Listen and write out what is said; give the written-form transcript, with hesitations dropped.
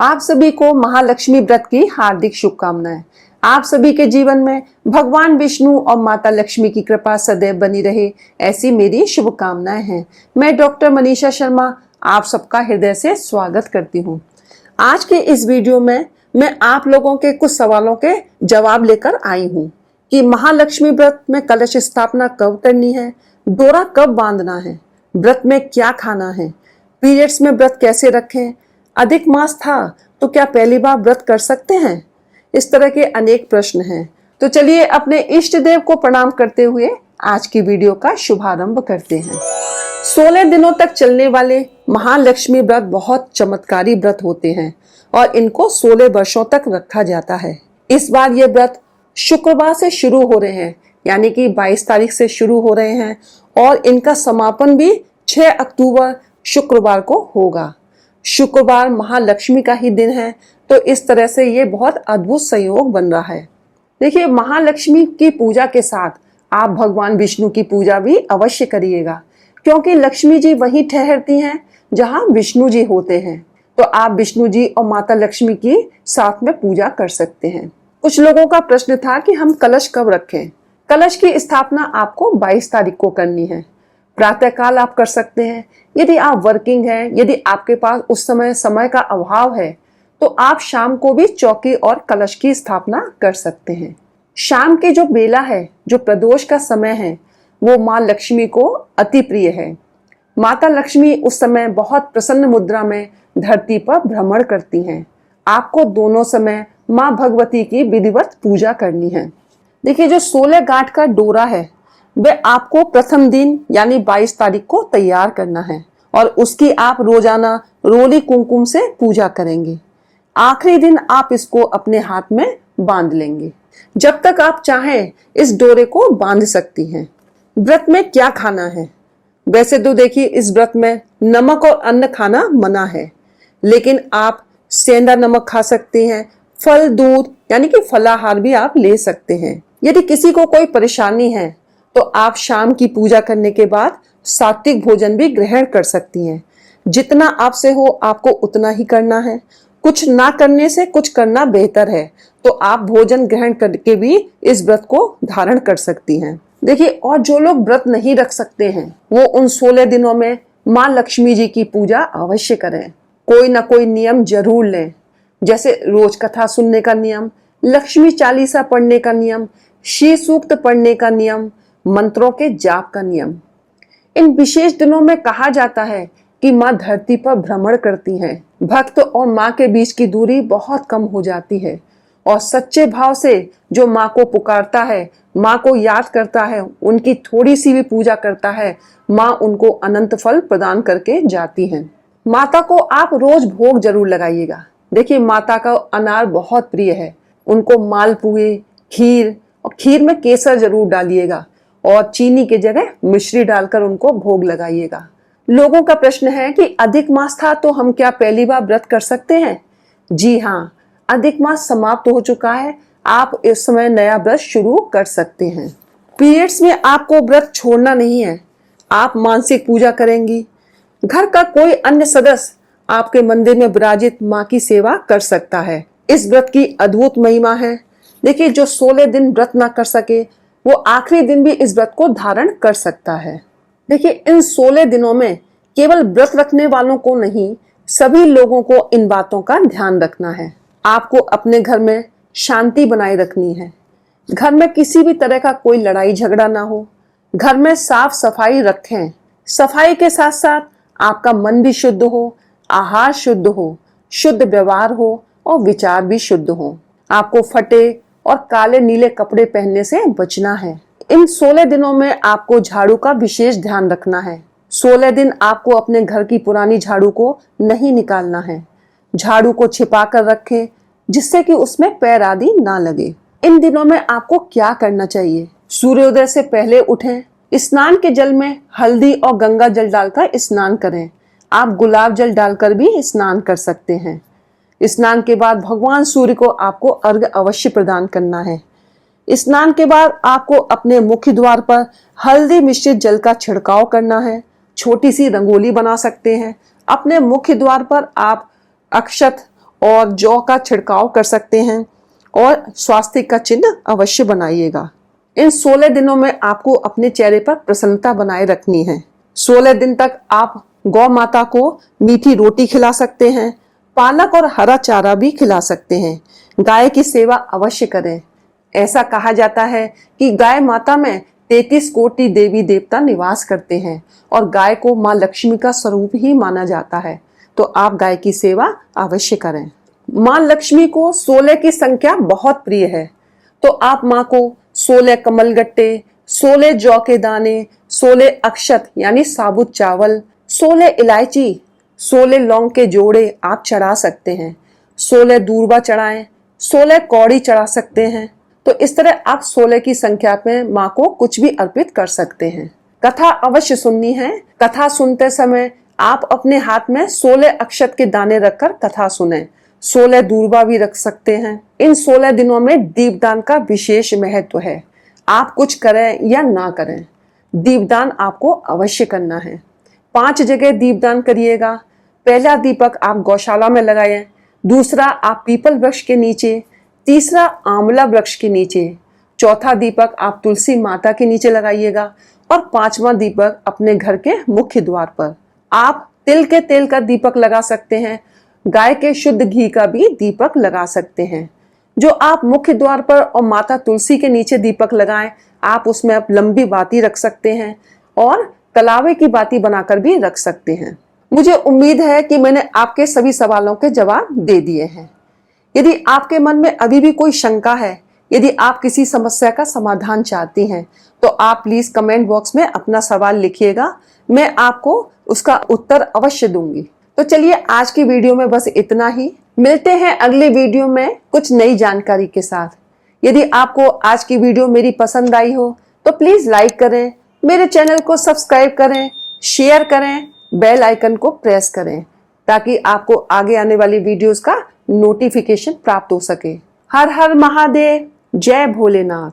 आप सभी को महालक्ष्मी व्रत की हार्दिक शुभकामनाएं। आप सभी के जीवन में भगवान विष्णु और माता लक्ष्मी की कृपा सदैव बनी रहे, ऐसी मेरी शुभकामनाएं हैं। मैं डॉक्टर मनीषा शर्मा आप सबका हृदय से स्वागत करती हूं। आज के इस वीडियो में मैं आप लोगों के कुछ सवालों के जवाब लेकर आई हूं कि महालक्ष्मी व्रत में कलश स्थापना कब करनी है, डोरा कब बांधना है, व्रत में क्या खाना है, पीरियड्स में व्रत कैसे रखें, अधिक मास था तो क्या पहली बार व्रत कर सकते हैं। इस तरह के अनेक प्रश्न हैं। तो चलिए अपने इष्ट देव को प्रणाम करते हुए आज की वीडियो का शुभारंभ करते हैं। 16 दिनों तक चलने वाले महालक्ष्मी व्रत बहुत चमत्कारी व्रत होते हैं और इनको 16 वर्षों तक रखा जाता है। इस बार ये व्रत शुक्रवार से शुरू हो रहे हैं, यानी कि 22 तारीख से शुरू हो रहे हैं और इनका समापन भी 6 अक्टूबर शुक्रवार को होगा। शुक्रवार महालक्ष्मी का ही दिन है, तो इस तरह से ये बहुत अद्भुत संयोग बन रहा है। देखिए, महालक्ष्मी की पूजा के साथ आप भगवान विष्णु की पूजा भी अवश्य करिएगा, क्योंकि लक्ष्मी जी वहीं ठहरती हैं जहां विष्णु जी होते हैं। तो आप विष्णु जी और माता लक्ष्मी की साथ में पूजा कर सकते हैं। कुछ लोगों का प्रश्न था कि हम कलश कब रखें। कलश की स्थापना आपको 22 तारीख को करनी है। प्रातःकाल आप कर सकते हैं। यदि आप वर्किंग हैं, यदि आपके पास उस समय का अभाव है, तो आप शाम को भी चौकी और कलश की स्थापना कर सकते हैं। शाम के जो बेला है, जो प्रदोष का समय है, वो माँ लक्ष्मी को अति प्रिय है। माता लक्ष्मी उस समय बहुत प्रसन्न मुद्रा में धरती पर भ्रमण करती हैं। आपको दोनों समय माँ भगवती की विधिवत पूजा करनी है। देखिए, जो 16 गांठ का डोरा है वह आपको प्रथम दिन यानी 22 तारीख को तैयार करना है और उसकी आप रोजाना रोली कुमकुम से पूजा करेंगे। आखिरी दिन आप इसको अपने हाथ में बांध लेंगे। जब तक आप चाहें इस डोरे को बांध सकती हैं। व्रत में क्या खाना है? वैसे तो देखिए, इस व्रत में नमक और अन्न खाना मना है, लेकिन आप सेंधा नमक खा सकते हैं। फल, दूध यानी कि फलाहार भी आप ले सकते हैं। यदि किसी को कोई परेशानी है तो आप शाम की पूजा करने के बाद सात्विक भोजन भी ग्रहण कर सकती हैं। जितना आपसे हो आपको उतना ही करना है। कुछ ना करने से कुछ करना बेहतर है। तो आप भोजन ग्रहण करके भी इस व्रत को धारण कर सकती हैं। देखिए, और जो लोग व्रत नहीं रख सकते हैं वो उन 16 दिनों में माँ लक्ष्मी जी की पूजा अवश्य करें। कोई ना कोई नियम जरूर लें, जैसे रोज कथा सुनने का नियम, लक्ष्मी चालीसा पढ़ने का नियम, श्री सूक्त पढ़ने का नियम, मंत्रों के जाप का नियम। इन विशेष दिनों में कहा जाता है कि माँ धरती पर भ्रमण करती हैं। भक्त और माँ के बीच की दूरी बहुत कम हो जाती है और सच्चे भाव से जो माँ को पुकारता है, माँ को याद करता है, उनकी थोड़ी सी भी पूजा करता है, माँ उनको अनंत फल प्रदान करके जाती हैं। माता को आप रोज भोग जरूर लगाइएगा। देखिए, माता का अनार बहुत प्रिय है। उनको मालपुए, खीर, और खीर में केसर जरूर डालिएगा और चीनी की जगह मिश्री डालकर उनको भोग लगाइएगा। लोगों का प्रश्न है कि अधिक मास था तो हम क्या पहली बार व्रत कर सकते हैं? जी हाँ, अधिक मास समाप्त हो चुका है। आप इस समय नया व्रत शुरू कर सकते हैं। पीरियड्स में आपको व्रत छोड़ना नहीं है। आप मानसिक पूजा करेंगी। घर का कोई अन्य सदस्य आपके मंदिर में विराजित माँ की सेवा कर सकता है। इस व्रत की अद्भुत महिमा है। देखिए, जो 16 दिन व्रत ना कर सके वो आखिरी दिन भी इस व्रत को धारण कर सकता है। देखिए, इन 16 दिनों में केवल व्रत रखने वालों को नहीं, सभी लोगों को इन बातों का ध्यान रखना है। आपको अपने घर में शांति बनाए रखनी है। घर में किसी भी तरह का कोई लड़ाई झगड़ा ना हो। घर में साफ सफाई रखें। सफाई के साथ साथ आपका मन भी शुद्ध हो, आहार शुद्ध हो, शुद्ध व्यवहार हो और विचार भी शुद्ध हो। आपको फटे और काले नीले कपड़े पहनने से बचना है। इन 16 दिनों में आपको झाड़ू का विशेष ध्यान रखना है। 16 दिन आपको अपने घर की पुरानी झाड़ू को नहीं निकालना है। झाड़ू को छिपा कर रखें, जिससे कि उसमें पैर आदि ना लगे। इन दिनों में आपको क्या करना चाहिए? सूर्योदय से पहले उठें। स्नान के जल में हल्दी और गंगा जल डालकर स्नान करें। आप गुलाब जल डालकर भी स्नान कर सकते हैं। स्नान के बाद भगवान सूर्य को आपको अर्घ्य अवश्य प्रदान करना है। स्नान के बाद आपको अपने मुख्य द्वार पर हल्दी मिश्रित जल का छिड़काव करना है। छोटी सी रंगोली बना सकते हैं। अपने मुख्य द्वार पर आप अक्षत और जौ का छिड़काव कर सकते हैं और स्वास्थ्य का चिन्ह अवश्य बनाइएगा। इन 16 दिनों में आपको अपने चेहरे पर प्रसन्नता बनाए रखनी है। 16 दिन तक आप गौ माता को मीठी रोटी खिला सकते हैं, पालक और हरा चारा भी खिला सकते हैं। गाय की सेवा अवश्य करें। ऐसा कहा जाता है कि गाय माता में 33 कोटि देवी देवता निवास करते हैं और गाय को माँ लक्ष्मी का स्वरूप ही माना जाता है, तो आप गाय की सेवा अवश्य करें। माँ लक्ष्मी को 16 की संख्या बहुत प्रिय है, तो आप माँ को 16 कमलगट्टे, 16 जौ के दाने, 16 अक्षत यानी साबुत चावल, 16 इलायची, 16 लौंग के जोड़े आप चढ़ा सकते हैं। 16 दूर्वा चढ़ाएं, 16 कौड़ी चढ़ा सकते हैं। तो इस तरह आप 16 की संख्या में माँ को कुछ भी अर्पित कर सकते हैं। कथा अवश्य सुननी है। कथा सुनते समय आप अपने हाथ में 16 अक्षत के दाने रखकर कथा सुने। 16 दूर्वा भी रख सकते हैं। इन 16 दिनों में दीपदान का विशेष महत्व है। आप कुछ करें या ना करें, दीपदान आपको अवश्य करना है। 5 जगह दीपदान करिएगा। पहला दीपक आप गौशाला में लगाएं, दूसरा आप पीपल वृक्ष के नीचे, तीसरा आंवला वृक्ष के नीचे, चौथा दीपक आप तुलसी माता के नीचे लगाइएगा और 5वां दीपक अपने घर के मुख्य द्वार पर। आप तिल के तेल का दीपक लगा सकते हैं, गाय के शुद्ध घी का भी दीपक लगा सकते हैं। जो आप मुख्य द्वार पर और माता तुलसी के नीचे दीपक लगाएं, आप उसमें आप लंबी बाती रख सकते हैं और कलावे की बाती बनाकर भी रख सकते हैं। मुझे उम्मीद है कि मैंने आपके सभी सवालों के जवाब दे दिए हैं। यदि आपके मन में अभी भी कोई शंका है, यदि आप किसी समस्या का समाधान चाहती हैं, तो आप प्लीज कमेंट बॉक्स में अपना सवाल लिखिएगा। मैं आपको उसका उत्तर अवश्य दूंगी। तो चलिए आज की वीडियो में बस इतना ही। मिलते हैं अगले वीडियो में कुछ नई जानकारी के साथ। यदि आपको आज की वीडियो मेरी पसंद आई हो तो प्लीज लाइक करें, मेरे चैनल को सब्सक्राइब करें, शेयर करें, बेल आइकन को प्रेस करें ताकि आपको आगे आने वाली वीडियोस का नोटिफिकेशन प्राप्त हो सके। हर हर महादेव, जय भोलेनाथ।